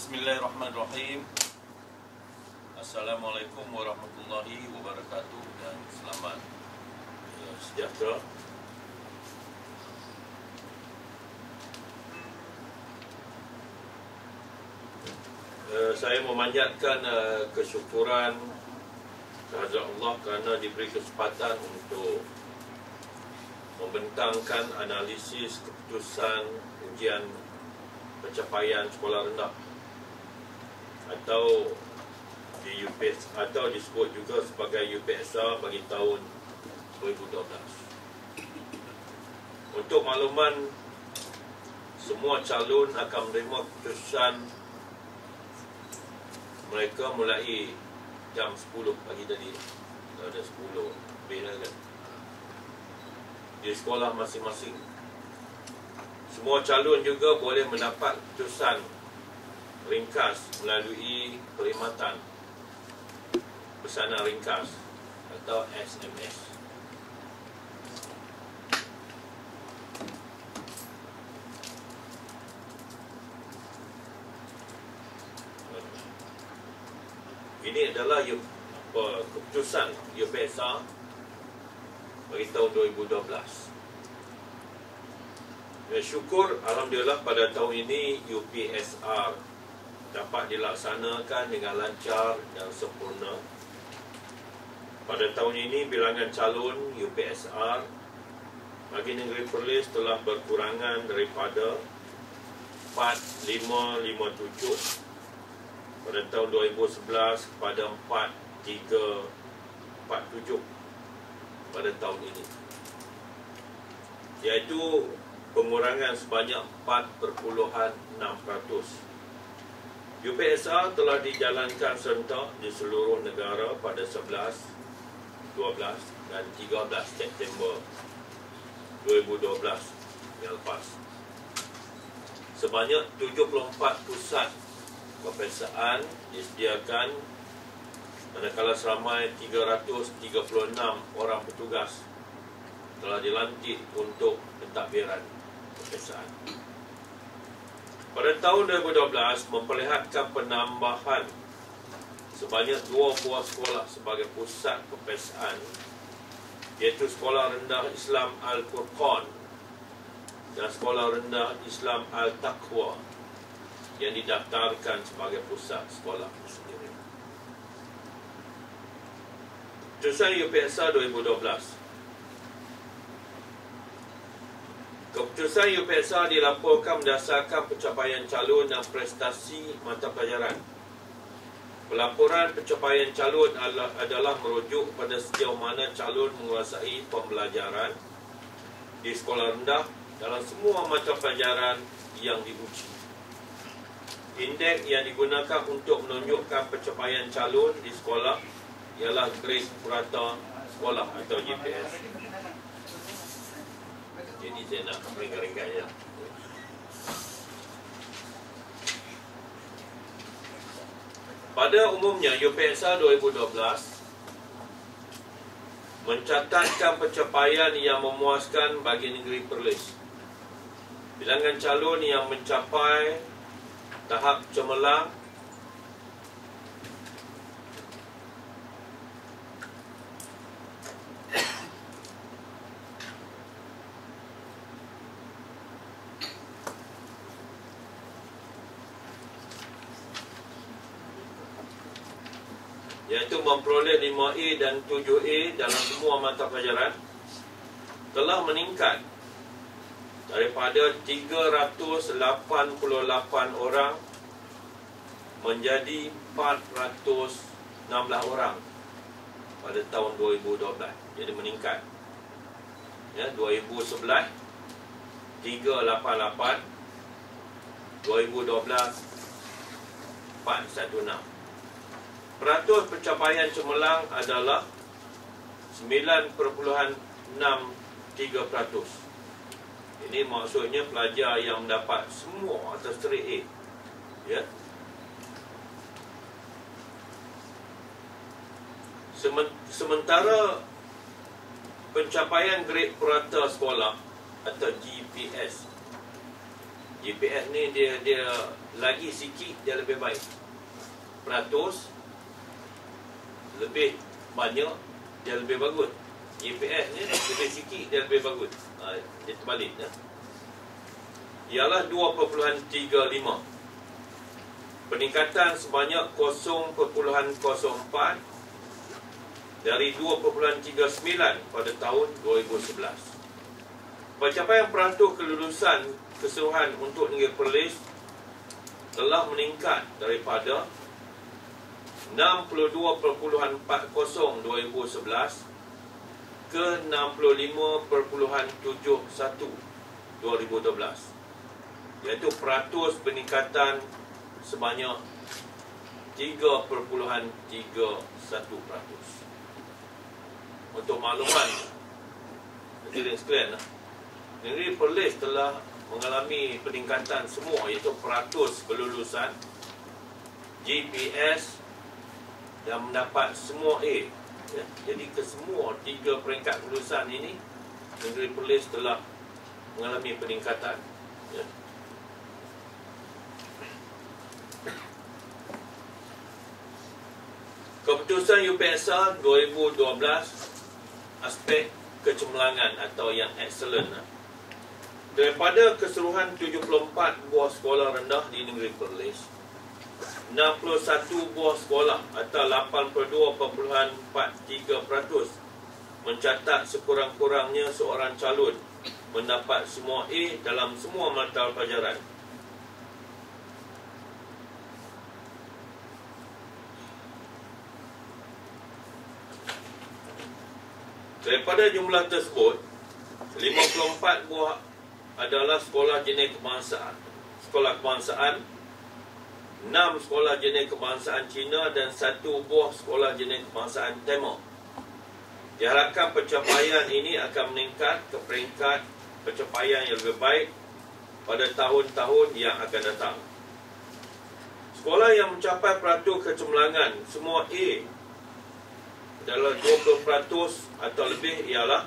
Bismillahirrahmanirrahim. Assalamualaikum warahmatullahi wabarakatuh dan selamat sejahtera. Saya memanjatkan kesyukuran kehadrat Allah kerana diberi kesempatan untuk membentangkan analisis keputusan ujian pencapaian sekolah rendah atau di UPS atau disebut juga sebagai UPSR bagi tahun 2012. Untuk makluman, semua calon akan menerima keputusan mereka mulai jam 10 pagi tadi. Ada 10 lebih kan, di sekolah masing-masing. Semua calon juga boleh mendapat keputusan ringkas melalui perkhidmatan pesanan ringkas atau SMS. Ini adalah keputusan UPSR bagi tahun 2012. Syukur Alhamdulillah pada tahun ini UPSR dapat dilaksanakan dengan lancar dan sempurna. Pada tahun ini bilangan calon UPSR bagi negeri Perlis telah berkurangan daripada 4557 pada tahun 2011 kepada 4347 pada tahun ini, iaitu pengurangan sebanyak 4.6%. UPSR telah dijalankan serentak di seluruh negara pada 11, 12 dan 13 September 2012 yang lepas. Sebanyak 74 pusat peperiksaan disediakan, manakala seramai 336 orang petugas telah dilantik untuk pentadbiran peperiksaan. Pada tahun 2012 memperlihatkan penambahan sebanyak 2 buah sekolah sebagai pusat peperiksaan, iaitu Sekolah Rendah Islam Al-Furqan dan Sekolah Rendah Islam Al-Taqwa yang didaftarkan sebagai pusat sekolah sendiri. Keputusan UPSR 2012. Keputusan UPSR dilaporkan berdasarkan pencapaian calon dan prestasi mata pelajaran. Pelaporan pencapaian calon adalah merujuk pada sejauh mana calon menguasai pembelajaran di sekolah rendah dalam semua mata pelajaran yang diuji. Indeks yang digunakan untuk menunjukkan pencapaian calon di sekolah ialah grade purata sekolah atau GPS. Jadi saya nak ringkas-ringkas je. Pada umumnya UPSR 2012 mencatatkan pencapaian yang memuaskan bagi negeri Perlis. Bilangan calon yang mencapai tahap cemerlang iaitu memperoleh 5A dan 7A dalam semua mata pelajaran telah meningkat daripada 388 orang menjadi 416 orang pada tahun 2012. Jadi meningkat. Ya, 2011 388, 2012 416. Peratus pencapaian cemerlang adalah 9.63%. Ini maksudnya pelajar yang mendapat semua atas straight A. Ya. Sementara pencapaian grade purata sekolah atau GPS. GPS ni dia lagi sikit dia lebih baik. Peratus lebih banyak dia lebih bagus. GPS ni lebih sikit dia lebih bagus. Dia terbalik ya. Ialah 2.35. Peningkatan sebanyak 0.04 dari 2.39 pada tahun 2011. Pencapaian peratus kelulusan keseluruhan untuk Negeri Perlis telah meningkat daripada 62.40 2011 ke 65.71 2012, iaitu peratus peningkatan sebanyak 3.31%. Untuk makluman hadirin sekalian, Negeri Perlis telah mengalami peningkatan semua, iaitu peratus kelulusan GPS dan mendapat semua A ya. Jadi kesemua 3 peringkat kelulusan ini Negeri Perlis telah mengalami peningkatan ya. Keputusan UPSR 2012 aspek kecemerlangan atau yang excellent. Daripada keseluruhan 74 buah sekolah rendah di Negeri Perlis, 61 buah sekolah atau 82.43% mencatat sekurang-kurangnya seorang calon mendapat semua A dalam semua mata pelajaran. Daripada jumlah tersebut, 54 buah adalah sekolah jenis kebangsaan. Sekolah kebangsaan, 6 sekolah jenis kebangsaan Cina dan 1 buah sekolah jenis kebangsaan Timur. Diharapkan pencapaian ini akan meningkat ke peringkat pencapaian yang lebih baik pada tahun-tahun yang akan datang. Sekolah yang mencapai peratus kecemerlangan semua A dalam 20% atau lebih ialah,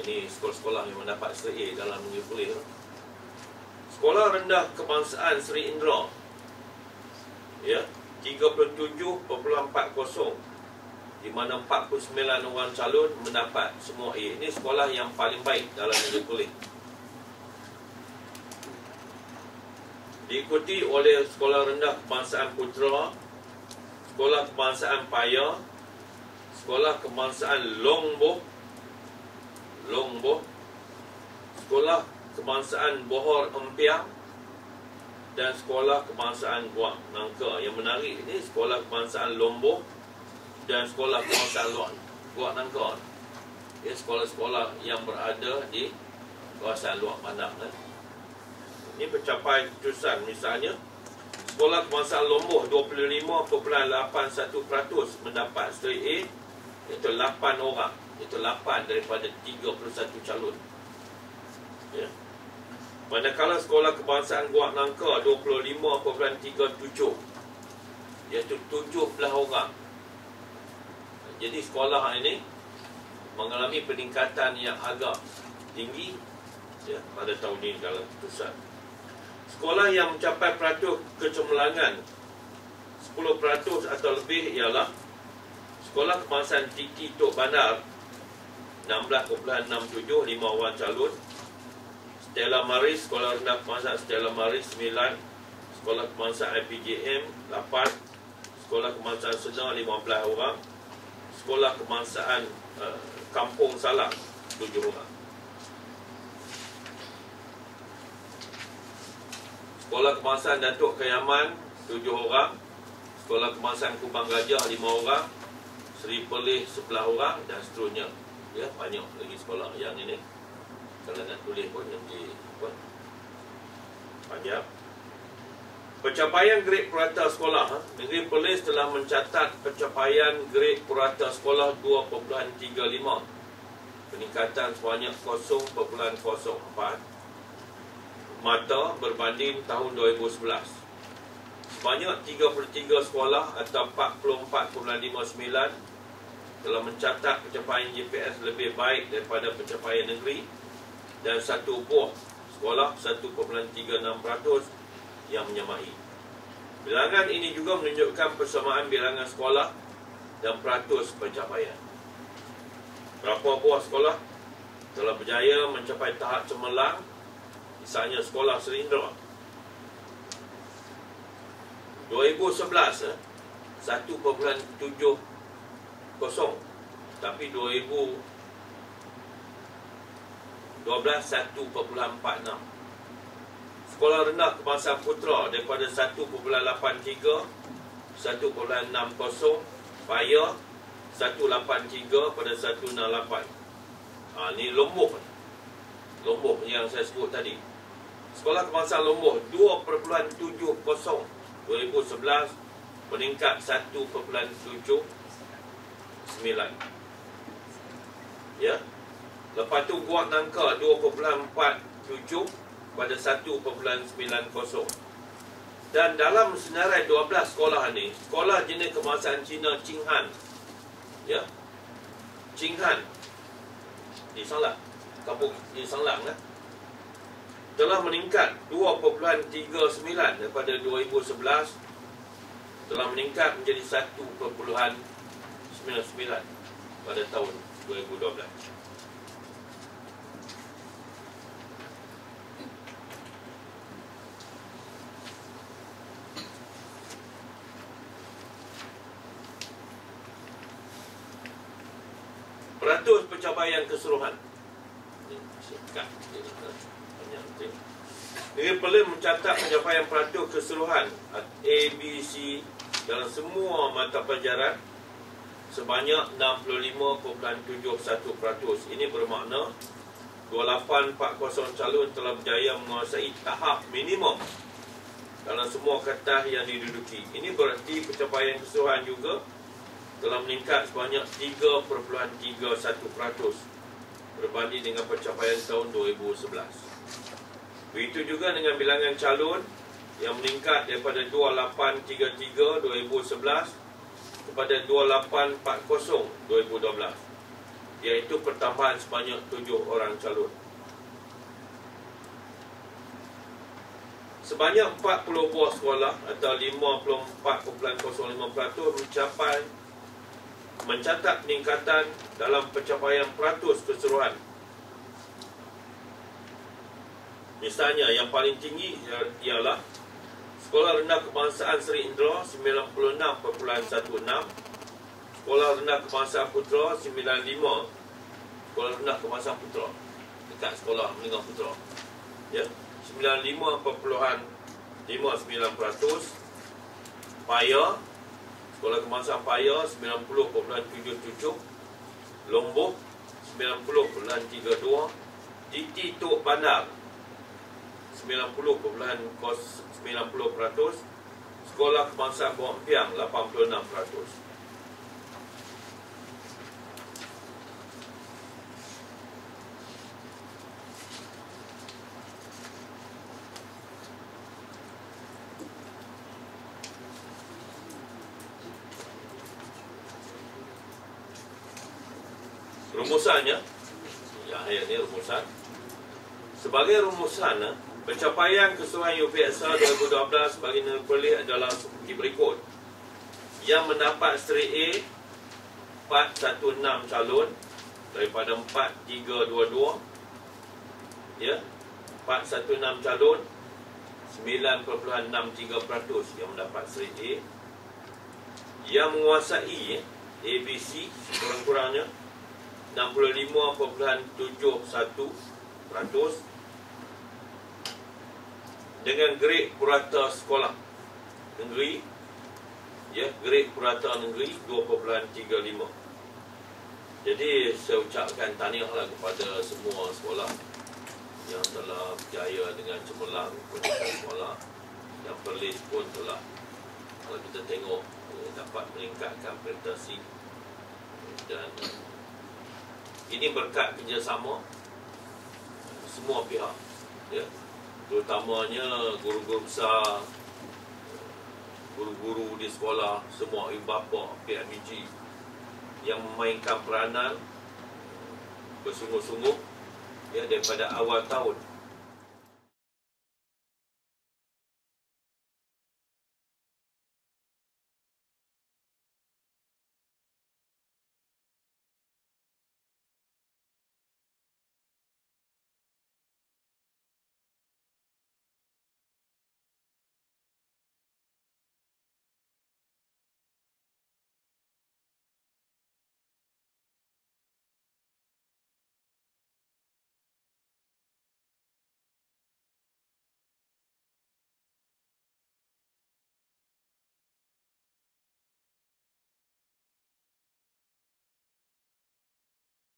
ini sekolah-sekolah yang mendapat Seri A dalam Negeri Perlis. Sekolah rendah kebangsaan Seri Indra ya, 37.40, di mana 49 orang calon mendapat semua A. Ini sekolah yang paling baik dalam Negeri Perlis. Diikuti oleh sekolah rendah kebangsaan Putra, sekolah kebangsaan Paya, sekolah kebangsaan Longboh, sekolah kebangsaan Bohor Empiang dan sekolah kebangsaan Guak Nangka. Yang menarik ini sekolah kebangsaan Lomboh dan sekolah kebangsaan Guak Nangka. Ya, sekolah-sekolah yang berada di kawasan luar bandar. Ini pencapaian keputusan. Misalnya sekolah kebangsaan Lomboh 25.81% mendapat Seri A, iaitu 8 orang. Itu 8 daripada 31 calon ya. Manakala sekolah kebangsaan Guak Nangka 25.37%, iaitu 17 orang. Jadi sekolah ini mengalami peningkatan yang agak tinggi ya, pada tahun ini dalam keputusan. Sekolah yang mencapai peratus kecemerlangan 10% atau lebih ialah sekolah kebangsaan Titi Tok Bandar 16.67, 5 orang calon. Stella Maris, sekolah rendah kebangsaan Stella Maris 9, sekolah kebangsaan IPJM 8, sekolah kebangsaan Senar 15 orang, sekolah kebangsaan Kampung Salang 7 orang. Sekolah kebangsaan Datuk Kayaman 7 orang, sekolah kebangsaan Kubang Gajah 5 orang, Seri Perlis 11 orang dan seterusnya. Ya, banyak lagi sekolah yang ini. Kalau nak tulis pun nanti panjang. Pencapaian grade purata sekolah, Negeri Perlis telah mencatat pencapaian grade purata sekolah 2.35, peningkatan sebanyak 0.04 mata berbanding tahun 2011. Sebanyak 33 sekolah atau 44.59 telah mencatat pencapaian GPS lebih baik daripada pencapaian negeri, dan 1 buah sekolah 1.36% yang menyamai. Bilangan ini juga menunjukkan persamaan bilangan sekolah dan peratus pencapaian. Berapa buah sekolah telah berjaya mencapai tahap cemerlang, misalnya sekolah Seri Indra. 2011 1.70, tapi 2012 1.46. Sekolah rendah kebangsaan putera daripada 1.83 1.60, Paya 183 pada 168. Ni Lombok yang saya sebut tadi. Sekolah kebangsaan Lombok 2.70 2011 meningkat 1.79. Ya. Lepas tu Guak Nangka 2.47 pada 1.90. Dan dalam senarai 12 sekolah ni, sekolah jenis kebangsaan Cina Qinghan, ya, Qinghan di Sanglang, kampung di Sanglang, telah meningkat 2.39 daripada 2011, telah meningkat menjadi 1.99 pada tahun 2012. Peratus pencapaian keseluruhan. Ini perlu mencatat pencapaian peratus keseluruhan ABC dalam semua mata pelajaran sebanyak 65.71%. Ini bermakna 2840 calon telah berjaya menguasai tahap minimum dalam semua kaedah yang diduduki. Ini berarti pencapaian keseluruhan juga telah meningkat sebanyak 3.31% berbanding dengan pencapaian tahun 2011. Begitu juga dengan bilangan calon yang meningkat daripada 2833 2011 kepada 2840 2012, iaitu pertambahan sebanyak 7 orang calon. Sebanyak 40 buah sekolah atau 54.05% mencatat peningkatan dalam pencapaian peratus keseluruhan. Misalnya yang paling tinggi ialah Sekolah Rendah Kebangsaan Seri Indra 96.16, Sekolah Rendah Kebangsaan Putera 95, Sekolah Rendah Kebangsaan Putera dekat Sekolah Menengah Putera, ya, 95.59%. Paya, Sekolah Kebangsaan Paya 90.77, Lombok 90.32, Titi Tok Bandar 90.90%, Sekolah Kebangsaan Bawang Piang 86%. Rumusannya, ya, ayat ini rumusan. Sebagai rumusan, pencapaian keseluruhan UPSR 2012 bagi negeri Perlis adalah seperti berikut. Yang mendapat seri A 416 calon daripada 4322, ya, 416 calon, 9.63% yang mendapat seri A. Yang menguasai ABC kurang-kurangnya 65.71% dengan grade purata sekolah negeri, ya, grade purata negeri 2.35. Jadi saya ucapkan tahniahlah kepada semua sekolah yang telah berjaya dengan cemerlang pendidikan sekolah. Yang Perlis pun telah, kalau kita tengok, dapat meningkatkan prestasi, dan ini berkat kerjasama semua pihak, ya, terutamanya guru-guru besar, guru-guru di sekolah, semua ibu bapa PMG yang memainkan peranan bersungguh-sungguh, ya, daripada awal tahun